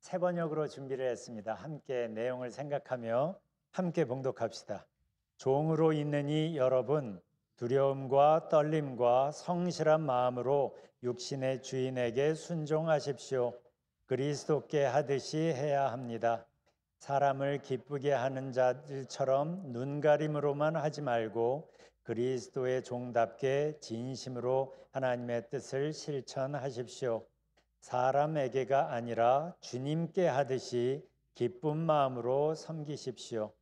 새 번역으로 준비를 했습니다. 함께 내용을 생각하며 함께 봉독합시다. 종으로 있느니 여러분 두려움과 떨림과 성실한 마음으로 육신의 주인에게 순종하십시오. 그리스도께 하듯이 해야 합니다. 사람을 기쁘게 하는 자들처럼 눈가림으로만 하지 말고 그리스도의 종답게 진심으로 하나님의 뜻을 실천하십시오. 사람에게가 아니라 주님께 하듯이 기쁜 마음으로 섬기십시오.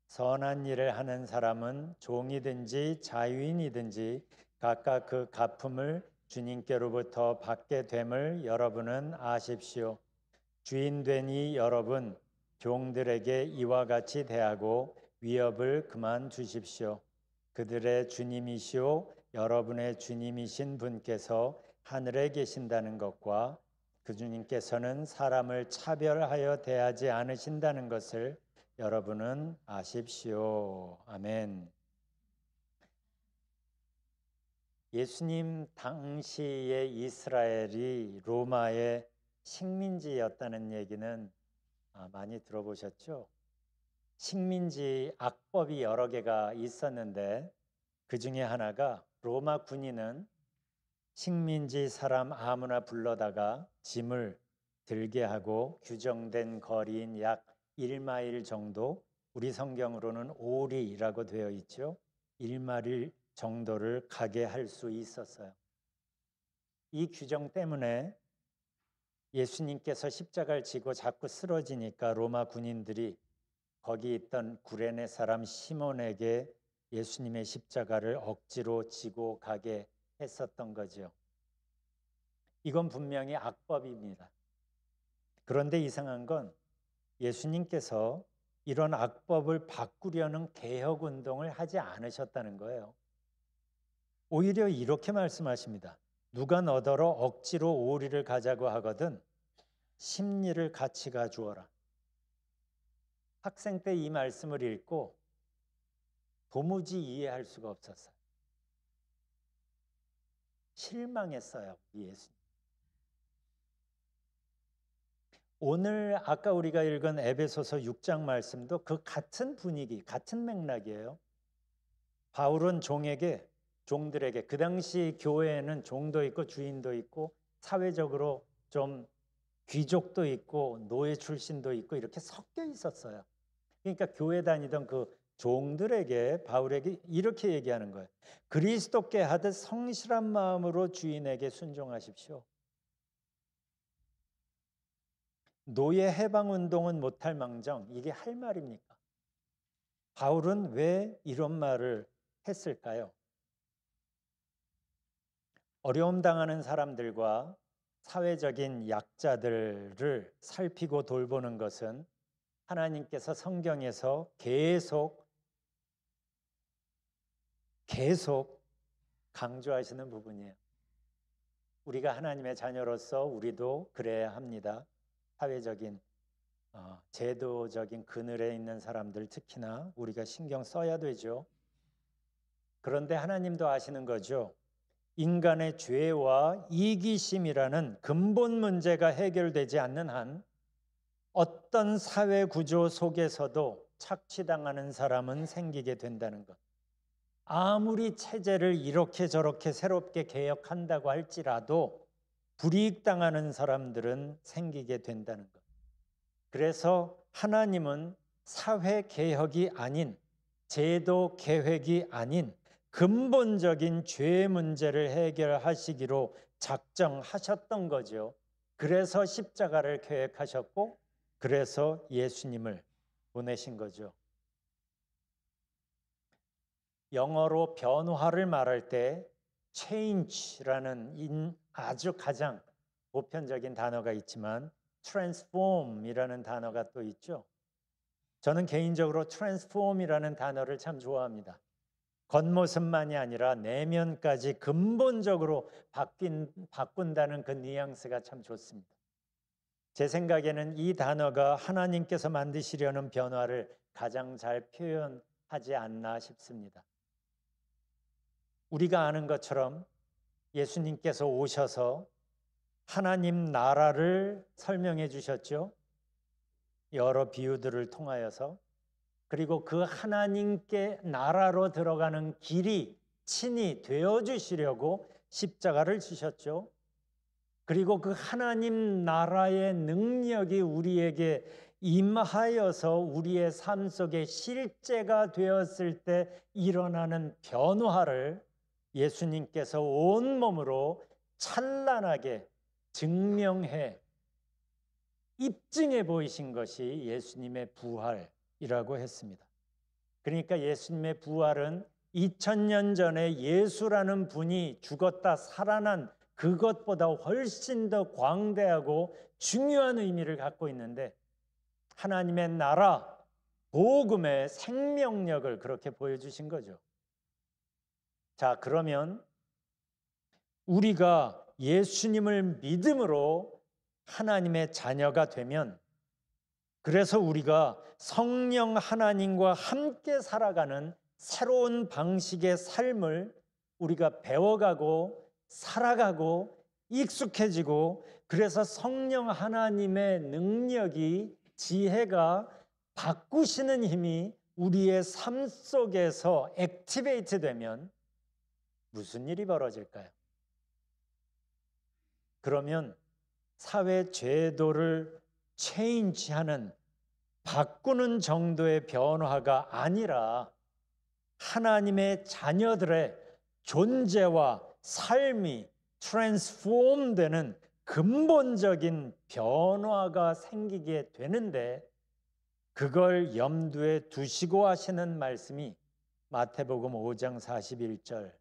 선한 일을 하는 사람은 종이든지 자유인이든지 각각 그 갚음을 주님께로부터 받게 됨을 여러분은 아십시오. 주인 되니 여러분 종들에게 이와 같이 대하고 위협을 그만두십시오. 그들의 주님이시오 여러분의 주님이신 분께서 하늘에 계신다는 것과 그 주님께서는 사람을 차별하여 대하지 않으신다는 것을 여러분은 아십시오. 아멘. 예수님 당시의 이스라엘이 로마의 식민지였다는 얘기는 많이 들어보셨죠? 식민지 악법이 여러 개가 있었는데 그 중에 하나가 로마 군인은 식민지 사람 아무나 불러다가 짐을 들게 하고 규정된 거리인 약 1마일 정도, 우리 성경으로는 오리라고 되어 있죠. 1마일 정도를 가게 할 수 있었어요. 이 규정 때문에 예수님께서 십자가를 지고 자꾸 쓰러지니까 로마 군인들이 거기 있던 구레네 사람 시몬에게 예수님의 십자가를 억지로 지고 가게 했었던 거죠. 이건 분명히 악법입니다. 그런데 이상한 건 예수님께서 이런 악법을 바꾸려는 개혁 운동을 하지 않으셨다는 거예요. 오히려 이렇게 말씀하십니다. 누가 너더러 억지로 오리를 가자고 하거든 십리를 같이 가주어라. 학생 때 이 말씀을 읽고 도무지 이해할 수가 없었어요. 실망했어요, 예수님. 오늘 아까 우리가 읽은 에베소서 6장 말씀도 그 같은 분위기, 같은 맥락이에요. 바울은 종들에게 그 당시 교회에는 종도 있고 주인도 있고 사회적으로 좀 귀족도 있고 노예 출신도 있고 이렇게 섞여 있었어요. 그러니까 교회 다니던 그 종들에게 바울에게 이렇게 얘기하는 거예요. 그리스도께 하듯 성실한 마음으로 주인에게 순종하십시오. 노예 해방 운동은 못할 망정 이게 할 말입니까? 바울은 왜 이런 말을 했을까요? 어려움 당하는 사람들과 사회적인 약자들을 살피고 돌보는 것은 하나님께서 성경에서 계속 강조하시는 부분이에요. 우리가 하나님의 자녀로서 우리도 그래야 합니다. 사회적인 제도적인 그늘에 있는 사람들 특히나 우리가 신경 써야 되죠. 그런데 하나님도 아시는 거죠. 인간의 죄와 이기심이라는 근본 문제가 해결되지 않는 한 어떤 사회 구조 속에서도 착취당하는 사람은 생기게 된다는 것. 아무리 체제를 이렇게 저렇게 새롭게 개혁한다고 할지라도 불이익당하는 사람들은 생기게 된다는 것. 그래서 하나님은 사회 개혁이 아닌 제도 계획이 아닌 근본적인 죄 문제를 해결하시기로 작정하셨던 거죠. 그래서 십자가를 계획하셨고 그래서 예수님을 보내신 거죠. 영어로 변화를 말할 때 change라는 아주 가장 보편적인 단어가 있지만 transform이라는 단어가 또 있죠. 저는 개인적으로 transform이라는 단어를 참 좋아합니다. 겉모습만이 아니라 내면까지 근본적으로 바꾼다는 그 뉘앙스가 참 좋습니다. 제 생각에는 이 단어가 하나님께서 만드시려는 변화를 가장 잘 표현하지 않나 싶습니다. 우리가 아는 것처럼 예수님께서 오셔서 하나님 나라를 설명해 주셨죠. 여러 비유들을 통하여서, 그리고 그 하나님께 나라로 들어가는 길이 친히 되어주시려고 십자가를 지셨죠. 그리고 그 하나님 나라의 능력이 우리에게 임하여서 우리의 삶 속에 실제가 되었을 때 일어나는 변화를 예수님께서 온몸으로 찬란하게 증명해 입증해 보이신 것이 예수님의 부활이라고 했습니다. 그러니까 예수님의 부활은 2000년 전에 예수라는 분이 죽었다 살아난 그것보다 훨씬 더 광대하고 중요한 의미를 갖고 있는데, 하나님의 나라, 복음의 생명력을 그렇게 보여주신 거죠. 자, 그러면 우리가 예수님을 믿음으로 하나님의 자녀가 되면, 그래서 우리가 성령 하나님과 함께 살아가는 새로운 방식의 삶을 우리가 배워가고 살아가고 익숙해지고, 그래서 성령 하나님의 능력이, 지혜가, 바꾸시는 힘이 우리의 삶 속에서 액티베이트 되면 무슨 일이 벌어질까요? 그러면 사회 제도를 체인지하는, 바꾸는 정도의 변화가 아니라 하나님의 자녀들의 존재와 삶이 트랜스폼 되는 근본적인 변화가 생기게 되는데, 그걸 염두에 두시고 하시는 말씀이 마태복음 5장 41절,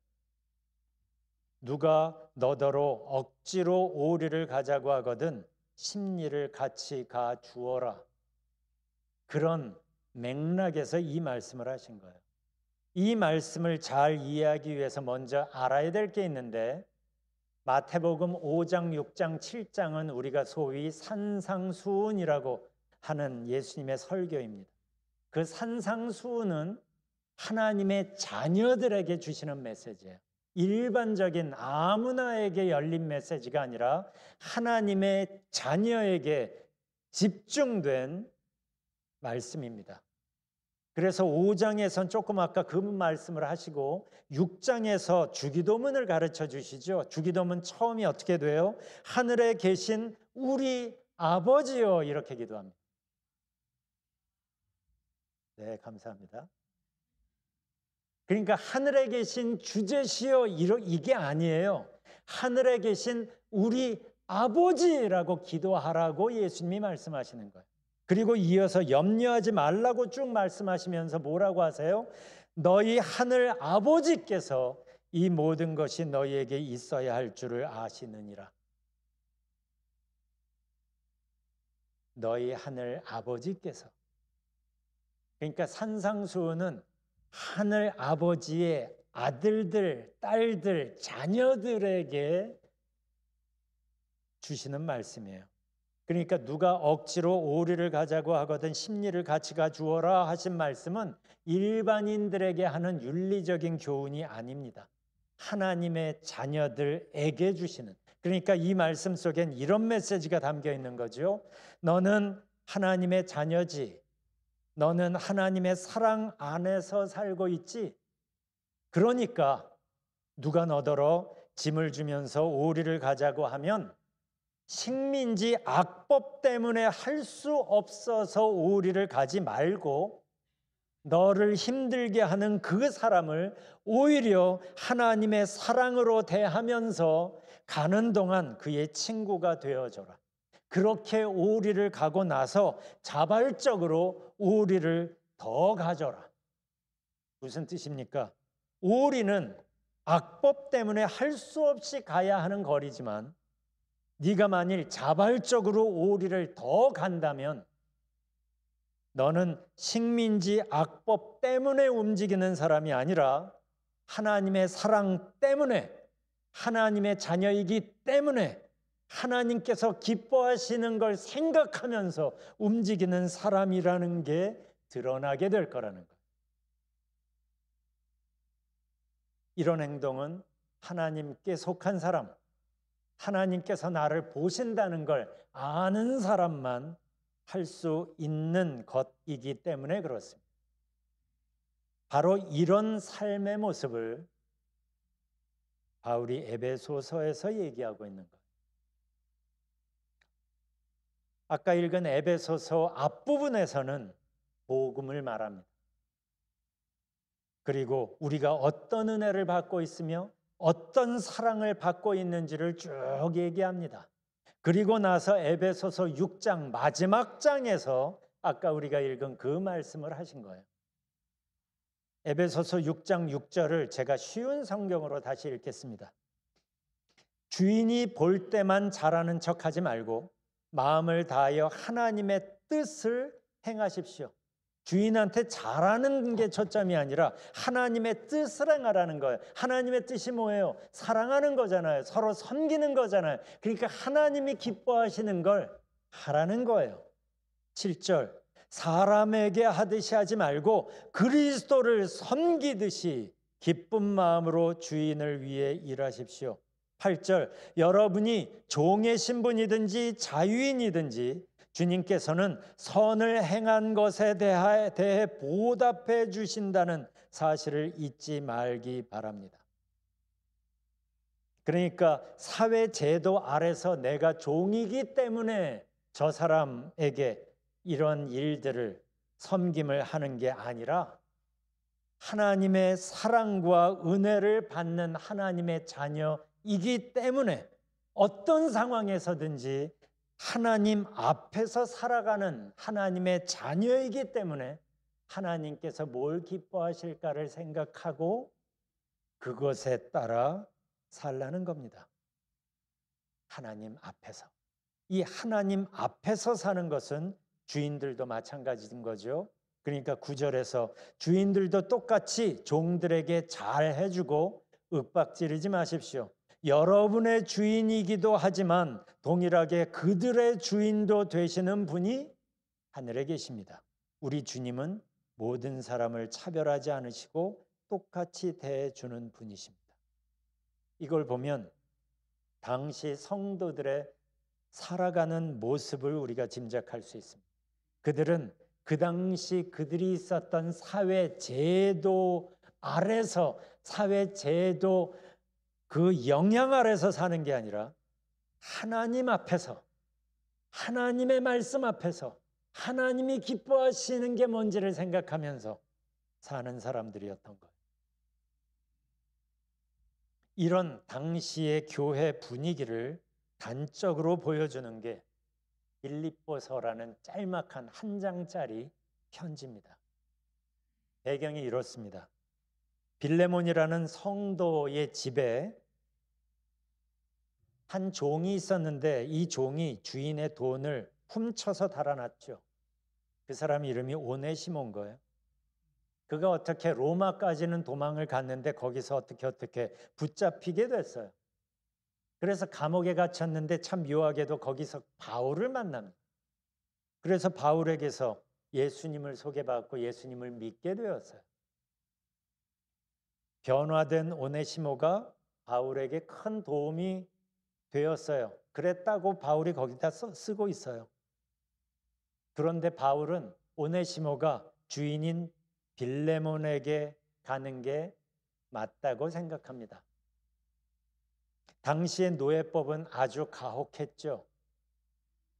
누가 너더러 억지로 오리를 가자고 하거든 십리를 같이 가 주어라. 그런 맥락에서 이 말씀을 하신 거예요. 이 말씀을 잘 이해하기 위해서 먼저 알아야 될 게 있는데, 마태복음 5장, 6장, 7장은 우리가 소위 산상수훈이라고 하는 예수님의 설교입니다. 그 산상수훈은 하나님의 자녀들에게 주시는 메시지예요. 일반적인 아무나에게 열린 메시지가 아니라 하나님의 자녀에게 집중된 말씀입니다. 그래서 5장에선 조금 아까 그 말씀을 하시고 6장에서 주기도문을 가르쳐 주시죠. 주기도문 처음이 어떻게 돼요? 하늘에 계신 우리 아버지여, 이렇게 기도합니다. 네, 감사합니다. 그러니까 하늘에 계신 주제시여, 이게 아니에요. 하늘에 계신 우리 아버지라고 기도하라고 예수님이 말씀하시는 거예요. 그리고 이어서 염려하지 말라고 쭉 말씀하시면서 뭐라고 하세요? 너희 하늘 아버지께서 이 모든 것이 너희에게 있어야 할 줄을 아시느니라. 너희 하늘 아버지께서. 그러니까 산상수훈은 하늘 아버지의 아들들, 딸들, 자녀들에게 주시는 말씀이에요. 그러니까 누가 억지로 오리를 가자고 하거든 십리를 같이 가주어라 하신 말씀은 일반인들에게 하는 윤리적인 교훈이 아닙니다. 하나님의 자녀들에게 주시는. 그러니까 이 말씀 속엔 이런 메시지가 담겨 있는 거죠. 너는 하나님의 자녀지. 너는 하나님의 사랑 안에서 살고 있지. 그러니까 누가 너더러 짐을 주면서 오리를 가자고 하면 식민지 악법 때문에 할 수 없어서 오리를 가지 말고, 너를 힘들게 하는 그 사람을 오히려 하나님의 사랑으로 대하면서 가는 동안 그의 친구가 되어줘라. 그렇게 오리를 가고 나서 자발적으로 오리를 더 가져라. 무슨 뜻입니까? 오리는 악법 때문에 할 수 없이 가야 하는 거리지만, 네가 만일 자발적으로 오리를 더 간다면 너는 식민지 악법 때문에 움직이는 사람이 아니라 하나님의 사랑 때문에, 하나님의 자녀이기 때문에 하나님께서 기뻐하시는 걸 생각하면서 움직이는 사람이라는 게 드러나게 될 거라는 거예요. 이런 행동은 하나님께 속한 사람, 하나님께서 나를 보신다는 걸 아는 사람만 할 수 있는 것이기 때문에 그렇습니다. 바로 이런 삶의 모습을 바울이 에베소서에서 얘기하고 있는 거예요. 아까 읽은 에베소서 앞부분에서는 복음을 말합니다. 그리고 우리가 어떤 은혜를 받고 있으며 어떤 사랑을 받고 있는지를 쭉 얘기합니다. 그리고 나서 에베소서 6장 마지막 장에서 아까 우리가 읽은 그 말씀을 하신 거예요. 에베소서 6장 6절을 제가 쉬운 성경으로 다시 읽겠습니다. 주인이 볼 때만 잘하는 척하지 말고 마음을 다하여 하나님의 뜻을 행하십시오. 주인한테 잘하는 게 초점이 아니라 하나님의 뜻을 행하라는 거예요. 하나님의 뜻이 뭐예요? 사랑하는 거잖아요. 서로 섬기는 거잖아요. 그러니까 하나님이 기뻐하시는 걸 하라는 거예요. 7절 사람에게 하듯이 하지 말고 그리스도를 섬기듯이 기쁜 마음으로 주인을 위해 일하십시오. 8절 여러분이 종의 신분이든지 자유인이든지 주님께서는 선을 행한 것에 대해 보답해 주신다는 사실을 잊지 말기 바랍니다. 그러니까 사회 제도 아래서 내가 종이기 때문에 저 사람에게 이런 일들을 섬김을 하는 게 아니라 하나님의 사랑과 은혜를 받는 하나님의 자녀이기 때문에 어떤 상황에서든지 하나님 앞에서 살아가는 하나님의 자녀이기 때문에 하나님께서 뭘 기뻐하실까를 생각하고 그것에 따라 살라는 겁니다. 하나님 앞에서. 이 하나님 앞에서 사는 것은 주인들도 마찬가지인 거죠. 그러니까 9절에서 주인들도 똑같이 종들에게 잘 해주고 윽박지르지 마십시오. 여러분의 주인이기도 하지만 동일하게 그들의 주인도 되시는 분이 하늘에 계십니다. 우리 주님은 모든 사람을 차별하지 않으시고 똑같이 대해주는 분이십니다. 이걸 보면 당시 성도들의 살아가는 모습을 우리가 짐작할 수 있습니다. 그들은 그 당시 그들이 있었던 사회 제도 아래서 사회 제도 그 영향 아래서 사는 게 아니라 하나님 앞에서 하나님의 말씀 앞에서 하나님이 기뻐하시는 게 뭔지를 생각하면서 사는 사람들이었던 거예요. 이런 당시의 교회 분위기를 단적으로 보여주는 게 빌립보서라는 짤막한 한 장짜리 편지입니다. 배경이 이렇습니다. 빌레몬이라는 성도의 집에 한 종이 있었는데 이 종이 주인의 돈을 훔쳐서 달아났죠. 그 사람 이름이 오네시모인 거예요. 그가 어떻게 로마까지는 도망을 갔는데 거기서 어떻게 붙잡히게 됐어요. 그래서 감옥에 갇혔는데 참 묘하게도 거기서 바울을 만납니다. 그래서 바울에게서 예수님을 소개받고 예수님을 믿게 되었어요. 변화된 오네시모가 바울에게 큰 도움이 되었어요. 그랬다고 바울이 거기다 쓰고 있어요. 그런데 바울은 오네시모가 주인인 빌레몬에게 가는 게 맞다고 생각합니다. 당시의 노예법은 아주 가혹했죠.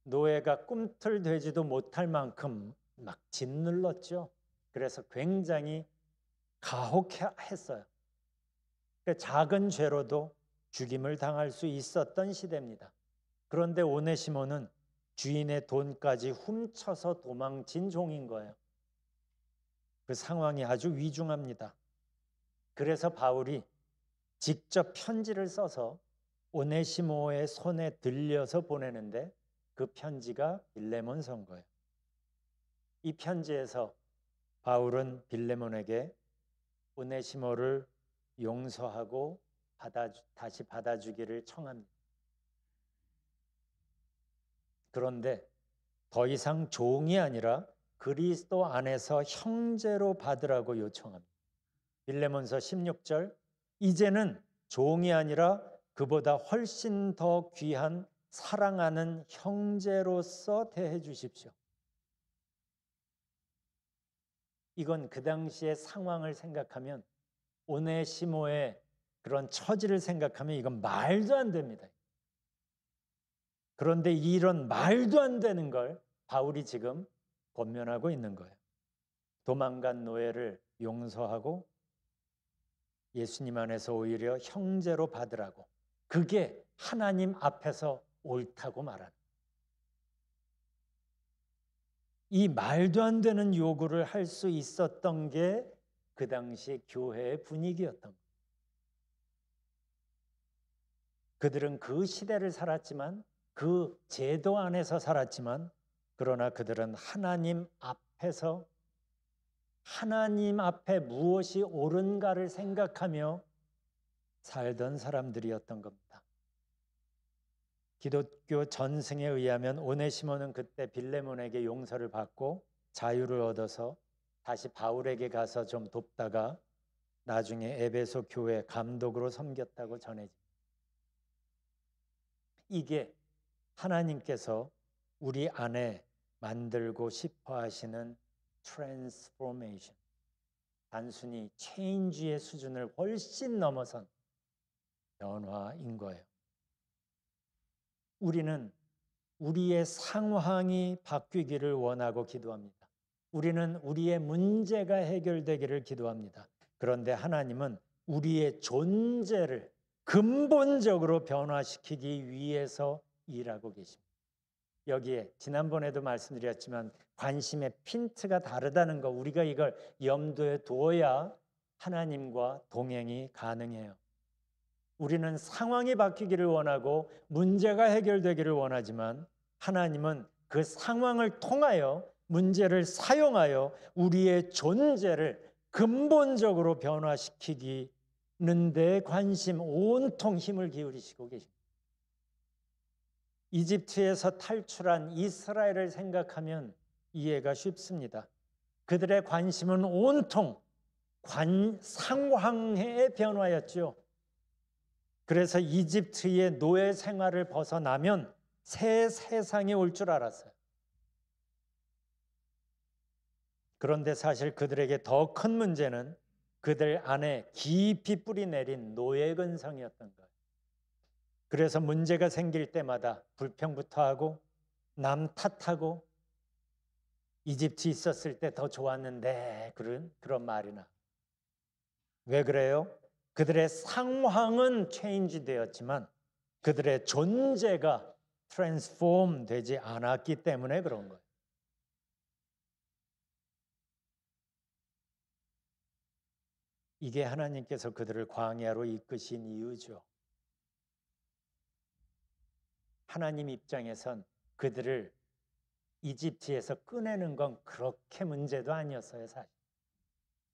노예가 꿈틀대지도 못할 만큼 막 짓눌렀죠. 그래서 굉장히 가혹했어요. 작은 죄로도 죽임을 당할 수 있었던 시대입니다. 그런데 오네시모는 주인의 돈까지 훔쳐서 도망친 종인 거예요. 그 상황이 아주 위중합니다. 그래서 바울이 직접 편지를 써서 오네시모의 손에 들려서 보내는데 그 편지가 빌레몬서인 거예요. 이 편지에서 바울은 빌레몬에게 오네시모를 용서하고 다시 받아주기를 청합니다. 그런데 더 이상 종이 아니라 그리스도 안에서 형제로 받으라고 요청합니다. 빌레몬서 16절 이제는 종이 아니라 그보다 훨씬 더 귀한 사랑하는 형제로서 대해 주십시오. 이건 그 당시의 상황을 생각하면, 오네시모의 그런 처지를 생각하면 이건 말도 안 됩니다. 그런데 이런 말도 안 되는 걸 바울이 지금 권면하고 있는 거예요. 도망간 노예를 용서하고 예수님 안에서 오히려 형제로 받으라고. 그게 하나님 앞에서 옳다고 말하는. 이 말도 안 되는 요구를 할 수 있었던 게 그 당시 교회의 분위기였던 거예요. 그들은 그 시대를 살았지만, 그 제도 안에서 살았지만, 그러나 그들은 하나님 앞에서 하나님 앞에 무엇이 옳은가를 생각하며 살던 사람들이었던 겁니다. 기독교 전승에 의하면 오네시모는 그때 빌레몬에게 용서를 받고 자유를 얻어서 다시 바울에게 가서 좀 돕다가 나중에 에베소 교회 감독으로 섬겼다고 전해집니다. 이게 하나님께서 우리 안에 만들고 싶어 하시는 트랜스포메이션, 단순히 체인지의 수준을 훨씬 넘어선 변화인 거예요. 우리는 우리의 상황이 바뀌기를 원하고 기도합니다. 우리는 우리의 문제가 해결되기를 기도합니다. 그런데 하나님은 우리의 존재를 근본적으로 변화시키기 위해서 일하고 계십니다. 여기에 지난번에도 말씀드렸지만 관심의 핀트가 다르다는 거, 우리가 이걸 염두에 두어야 하나님과 동행이 가능해요. 우리는 상황이 바뀌기를 원하고 문제가 해결되기를 원하지만 하나님은 그 상황을 통하여 문제를 사용하여 우리의 존재를 근본적으로 변화시키는 데 관심, 온통 힘을 기울이시고 계십니다. 이집트에서 탈출한 이스라엘을 생각하면 이해가 쉽습니다. 그들의 관심은 온통 상황의 변화였죠. 그래서 이집트의 노예 생활을 벗어나면 새 세상이 올 줄 알았어요. 그런데 사실 그들에게 더 큰 문제는 그들 안에 깊이 뿌리 내린 노예 근성이었던 거예요. 그래서 문제가 생길 때마다 불평부터 하고 남 탓하고 이집트 있었을 때 더 좋았는데 그런 말이나. 왜 그래요? 그들의 상황은 체인지 되었지만 그들의 존재가 트랜스폼 되지 않았기 때문에 그런 거예요. 이게 하나님께서 그들을 광야로 이끄신 이유죠. 하나님 입장에선 그들을 이집트에서 꺼내는 건 그렇게 문제도 아니었어요, 사실.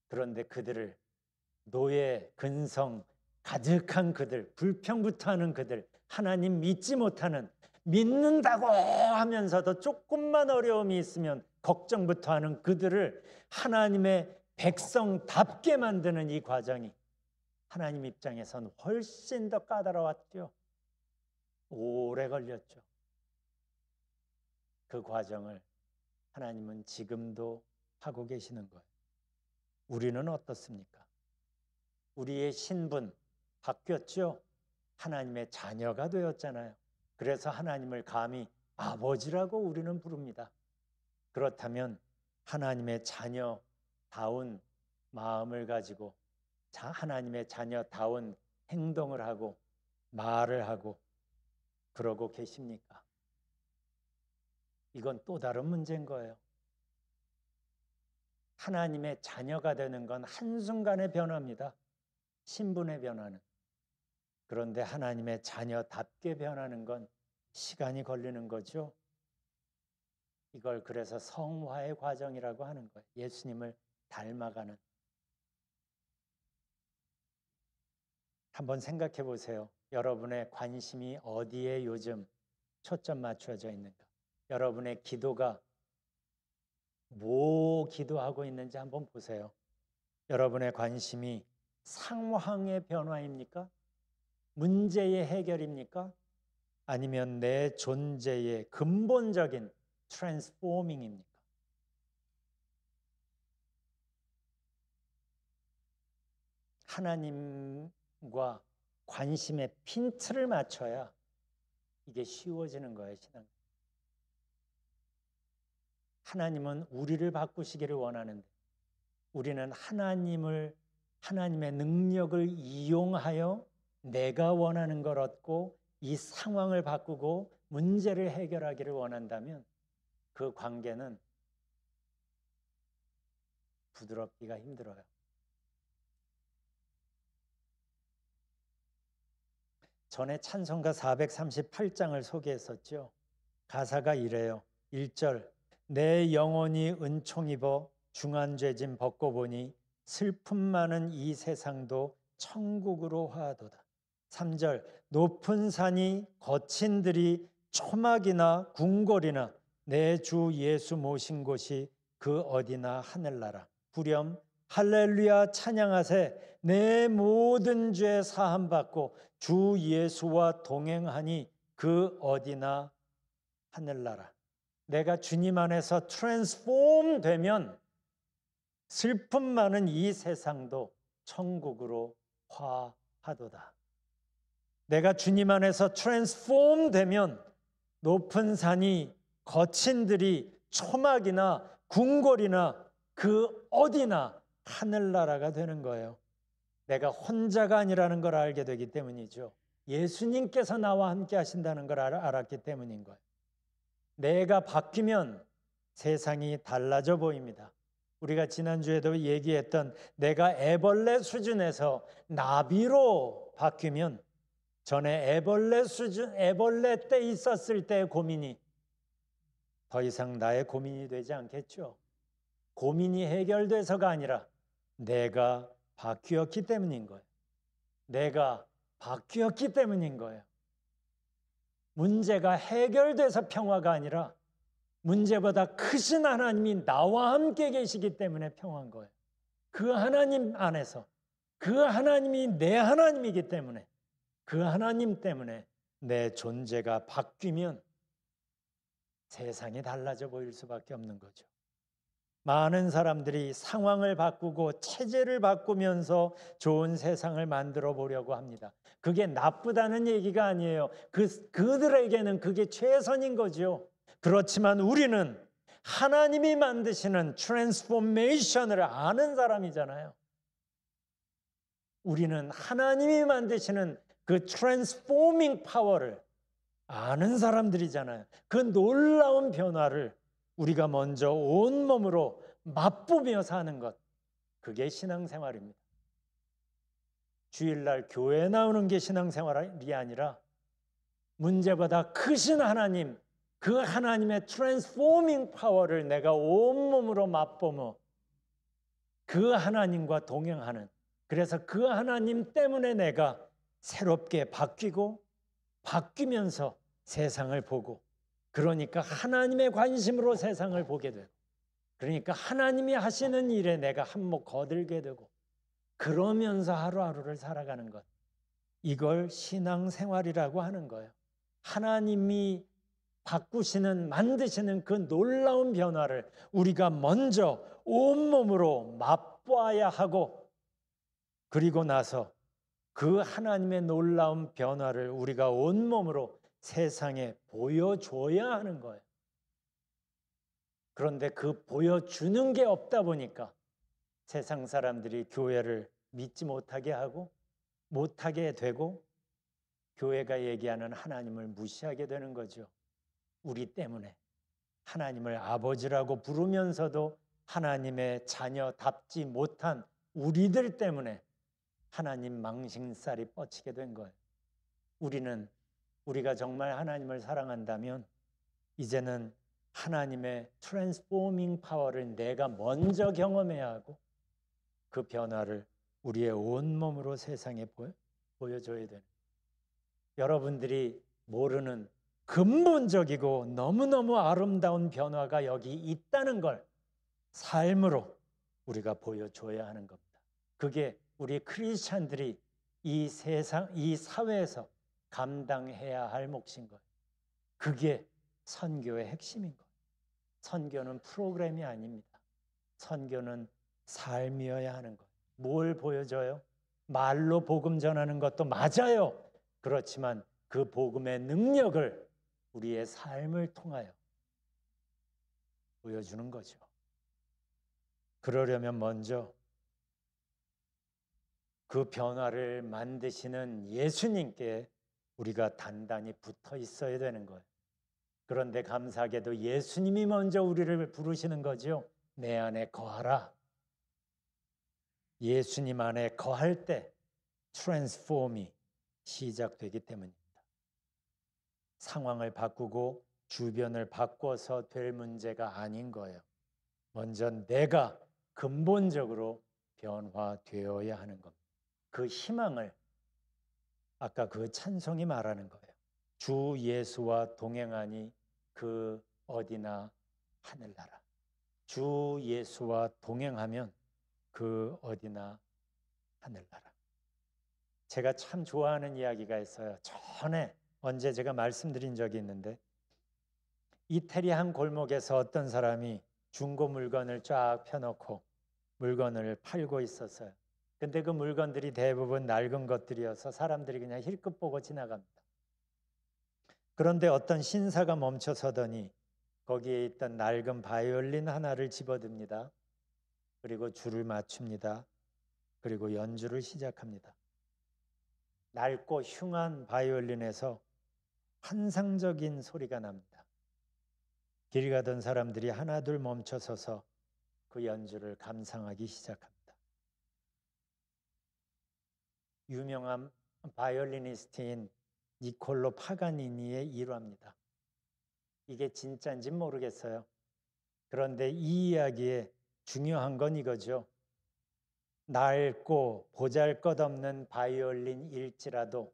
그런데 그들을 노예 근성 가득한 그들, 불평부터 하는 그들, 하나님 믿지 못하는, 믿는다고 하면서도 조금만 어려움이 있으면 걱정부터 하는 그들을 하나님의 백성답게 만드는 이 과정이 하나님 입장에선 훨씬 더 까다로웠죠. 오래 걸렸죠. 그 과정을 하나님은 지금도 하고 계시는 거예요. 우리는 어떻습니까? 우리의 신분 바뀌었죠? 하나님의 자녀가 되었잖아요. 그래서 하나님을 감히 아버지라고 우리는 부릅니다. 그렇다면 하나님의 자녀다운 마음을 가지고 하나님의 자녀다운 행동을 하고 말을 하고 그러고 계십니까? 이건 또 다른 문제인 거예요. 하나님의 자녀가 되는 건 한순간의 변화입니다. 신분의 변화는. 그런데 하나님의 자녀답게 변하는 건 시간이 걸리는 거죠. 이걸 그래서 성화의 과정이라고 하는 거예요. 예수님을 닮아가는. 한번 생각해 보세요. 여러분의 관심이 어디에 요즘 초점 맞춰져 있는가? 여러분의 기도가 뭐 기도하고 있는지 한번 보세요. 여러분의 관심이 상황의 변화입니까? 문제의 해결입니까? 아니면 내 존재의 근본적인 트랜스포밍입니까? 하나님과 관심의 핀트를 맞춰야 이게 쉬워지는 거예요, 신앙. 하나님은 우리를 바꾸시기를 원하는데 우리는 하나님의 능력을 이용하여 내가 원하는 걸 얻고 이 상황을 바꾸고 문제를 해결하기를 원한다면 그 관계는 부드럽기가 힘들어요. 전에 찬송가 438장을 소개했었죠. 가사가 이래요. 1절 내 영혼이 은총 입어 중한 죄짐 벗고 보니 슬픔 많은 이 세상도 천국으로 화하도다. 3절 높은 산이 거친 들이 초막이나 궁궐이나 내 주 예수 모신 곳이 그 어디나 하늘나라. 후렴 할렐루야 찬양하세 내 모든 죄 사함 받고 주 예수와 동행하니 그 어디나 하늘나라. 내가 주님 안에서 트랜스폼 되면 슬픔 많은 이 세상도 천국으로 화하도다. 내가 주님 안에서 트랜스폼 되면 높은 산이 거친 들이 초막이나 궁궐이나 그 어디나 하늘나라가 되는 거예요. 내가 혼자가 아니라는 걸 알게 되기 때문이죠. 예수님께서 나와 함께 하신다는 걸 알았기 때문인 거예요. 내가 바뀌면 세상이 달라져 보입니다. 우리가 지난주에도 얘기했던 내가 애벌레 수준에서 나비로 바뀌면 전에 애벌레 때 있었을 때의 고민이 더 이상 나의 고민이 되지 않겠죠. 고민이 해결돼서가 아니라 내가 바뀌었기 때문인 거예요. 내가 바뀌었기 때문인 거예요. 문제가 해결돼서 평화가 아니라 문제보다 크신 하나님이 나와 함께 계시기 때문에 평화인 거예요. 그 하나님 안에서 그 하나님이 내 하나님이기 때문에 그 하나님 때문에 내 존재가 바뀌면 세상이 달라져 보일 수밖에 없는 거죠. 많은 사람들이 상황을 바꾸고 체제를 바꾸면서 좋은 세상을 만들어 보려고 합니다. 그게 나쁘다는 얘기가 아니에요. 그들에게는 그게 최선인 거죠. 그렇지만 우리는 하나님이 만드시는 트랜스포메이션을 아는 사람이잖아요. 우리는 하나님이 만드시는 그 트랜스포밍 파워를 아는 사람들이잖아요. 그 놀라운 변화를 우리가 먼저 온몸으로 맛보며 사는 것, 그게 신앙생활입니다. 주일날 교회에 나오는 게 신앙생활이 아니라 문제보다 크신 하나님, 그 하나님의 트랜스포밍 파워를 내가 온몸으로 맛보며 그 하나님과 동행하는, 그래서 그 하나님 때문에 내가 새롭게 바뀌면서 세상을 보고, 그러니까 하나님의 관심으로 세상을 보게 되고, 그러니까 하나님이 하시는 일에 내가 한몫 거들게 되고, 그러면서 하루하루를 살아가는 것, 이걸 신앙생활이라고 하는 거예요. 하나님이 만드시는 그 놀라운 변화를 우리가 먼저 온몸으로 맛봐야 하고, 그리고 나서 그 하나님의 놀라운 변화를 우리가 온몸으로 세상에 보여줘야 하는 거예요. 그런데 그 보여주는 게 없다 보니까 세상 사람들이 교회를 믿지 못하게 하고 못하게 되고 교회가 얘기하는 하나님을 무시하게 되는 거죠. 우리 때문에 하나님을 아버지라고 부르면서도 하나님의 자녀답지 못한 우리들 때문에 하나님 망신살이 뻗치게 된 거예요. 우리가 정말 하나님을 사랑한다면 이제는 하나님의 트랜스포밍 파워를 내가 먼저 경험해야 하고 그 변화를 우리의 온몸으로 세상에 보여줘야 되는, 여러분들이 모르는 근본적이고 너무너무 아름다운 변화가 여기 있다는 걸 삶으로 우리가 보여줘야 하는 겁니다. 그게 우리 크리스찬들이 이 사회에서 감당해야 할 몫인 거예요. 그게 선교의 핵심인 거예요. 선교는 프로그램이 아닙니다. 선교는 삶이어야 하는 거예요. 뭘 보여줘요? 말로 복음 전하는 것도 맞아요. 그렇지만 그 복음의 능력을 우리의 삶을 통하여 보여주는 거죠. 그러려면 먼저 그 변화를 만드시는 예수님께 우리가 단단히 붙어 있어야 되는 거예요. 그런데 감사하게도 예수님이 먼저 우리를 부르시는 거죠. 내 안에 거하라. 예수님 안에 거할 때 트랜스폼이 시작되기 때문입니다. 상황을 바꾸고 주변을 바꿔서 될 문제가 아닌 거예요. 먼저 내가 근본적으로 변화되어야 하는 겁니다. 그 희망을 아까 그 찬송이 말하는 거예요. 주 예수와 동행하니 그 어디나 하늘나라. 주 예수와 동행하면 그 어디나 하늘나라. 제가 참 좋아하는 이야기가 있어요. 전에 언제 제가 말씀드린 적이 있는데 이태리 한 골목에서 어떤 사람이 중고 물건을 쫙 펴놓고 물건을 팔고 있었어요. 근데 그 물건들이 대부분 낡은 것들이어서 사람들이 그냥 힐끗 보고 지나갑니다. 그런데 어떤 신사가 멈춰서더니 거기에 있던 낡은 바이올린 하나를 집어듭니다. 그리고 줄을 맞춥니다. 그리고 연주를 시작합니다. 낡고 흉한 바이올린에서 환상적인 소리가 납니다. 길 가던 사람들이 하나둘 멈춰서서 그 연주를 감상하기 시작합니다. 유명한 바이올리니스트인 니콜로 파가니니의 일화입니다. 이게 진짜인지 모르겠어요. 그런데 이 이야기에 중요한 건 이거죠. 낡고 보잘것없는 바이올린일지라도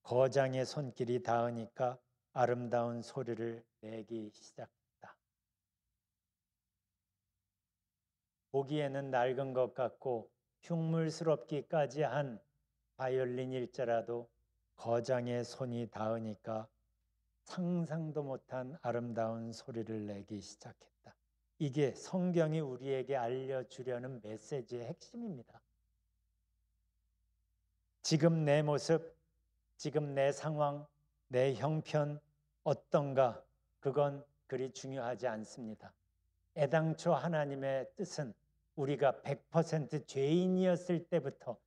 거장의 손길이 닿으니까 아름다운 소리를 내기 시작했다. 보기에는 낡은 것 같고 흉물스럽기까지 한 바이올린일지라도 거장의 손이 닿으니까 상상도 못한 아름다운 소리를 내기 시작했다. 이게 성경이 우리에게 알려주려는 메시지의 핵심입니다. 지금 내 모습, 지금 내 상황, 내 형편 어떤가 그건 그리 중요하지 않습니다. 애당초 하나님의 뜻은 우리가 100% 죄인이었을 때부터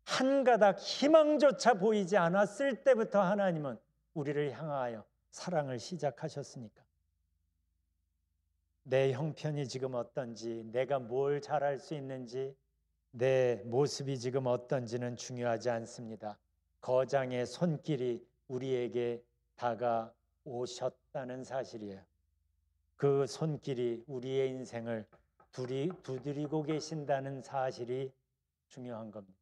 한 가닥 희망조차 보이지 않았을 때부터 하나님은 우리를 향하여 사랑을 시작하셨으니까 내 형편이 지금 어떤지, 내가 뭘 잘할 수 있는지, 내 모습이 지금 어떤지는 중요하지 않습니다. 거장의 손길이 우리에게 다가오셨다는 사실이에요. 그 손길이 우리의 인생을 두드리고 계신다는 사실이 중요한 겁니다.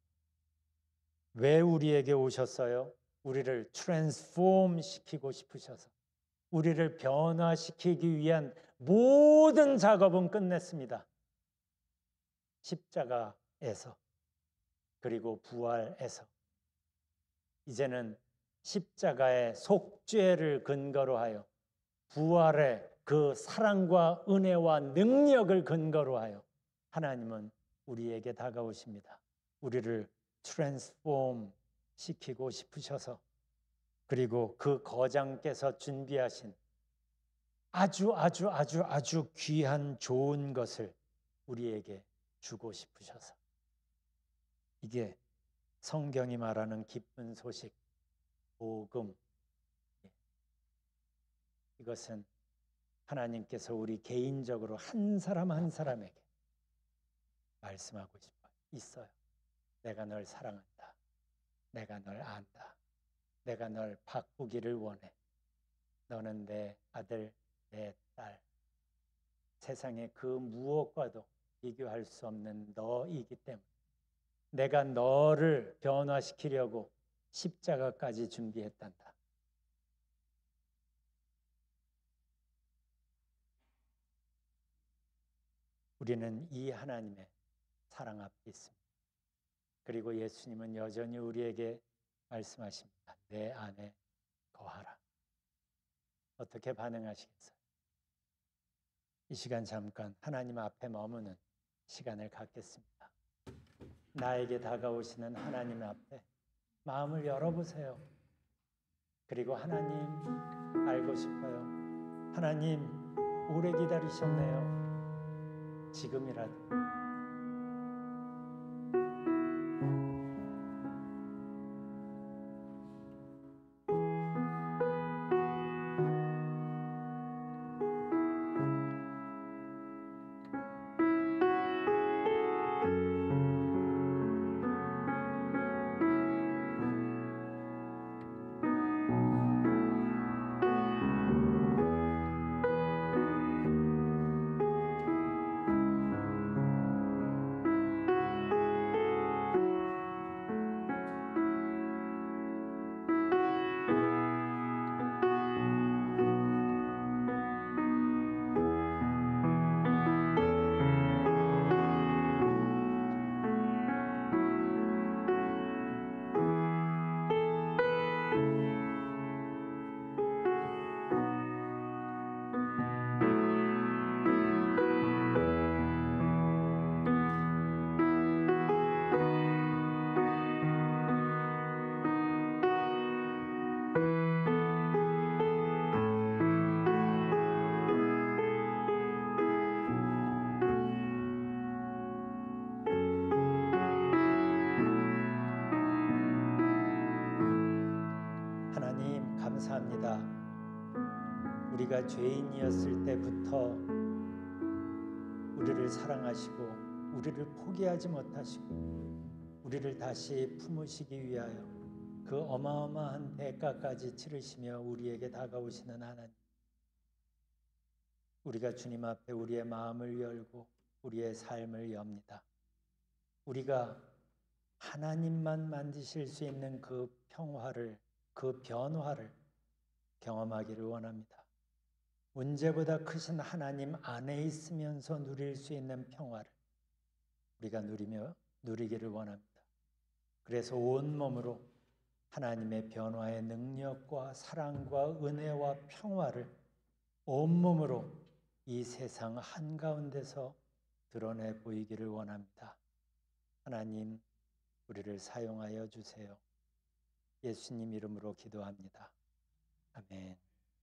왜 우리에게 오셨어요? 우리를 트랜스폼 시키고 싶으셔서 우리를 변화시키기 위한 모든 작업은 끝냈습니다. 십자가에서 그리고 부활에서 이제는 십자가의 속죄를 근거로 하여 부활의 그 사랑과 은혜와 능력을 근거로 하여 하나님은 우리에게 다가오십니다. 우리를 트랜스폼 시키고 싶으셔서 그리고 그 거장께서 준비하신 아주 귀한 좋은 것을 우리에게 주고 싶으셔서 이게 성경이 말하는 기쁜 소식, 복음. 이것은 하나님께서 우리 개인적으로 한 사람 한 사람에게 말씀하고 있어요. 내가 널 사랑한다. 내가 널 안다. 내가 널 바꾸기를 원해. 너는 내 아들, 내 딸. 세상의 그 무엇과도 비교할 수 없는 너이기 때문에 내가 너를 변화시키려고 십자가까지 준비했단다. 우리는 이 하나님의 사랑 앞에 있습니다. 그리고 예수님은 여전히 우리에게 말씀하십니다. 내 안에 거하라. 어떻게 반응하시겠어요? 이 시간 잠깐 하나님 앞에 머무는 시간을 갖겠습니다. 나에게 다가오시는 하나님 앞에 마음을 열어보세요. 그리고 하나님 알고 싶어요. 하나님 오래 기다리셨네요. 지금이라도 하나님 감사합니다. 우리가 죄인이었을 때부터 우리를 사랑하시고 우리를 포기하지 못하시고 우리를 다시 품으시기 위하여 그 어마어마한 대가까지 치르시며 우리에게 다가오시는 하나님. 우리가 주님 앞에 우리의 마음을 열고 우리의 삶을 엽니다. 우리가 하나님만 만드실 수 있는 그 평화를, 그 변화를 경험하기를 원합니다. 문제보다 크신 하나님 안에 있으면서 누릴 수 있는 평화를 우리가 누리기를 원합니다. 그래서 온몸으로 하나님의 변화의 능력과 사랑과 은혜와 평화를 온몸으로 이 세상 한가운데서 드러내 보이기를 원합니다. 하나님, 우리를 사용하여 주세요. 예수님 이름으로 기도합니다. 아멘.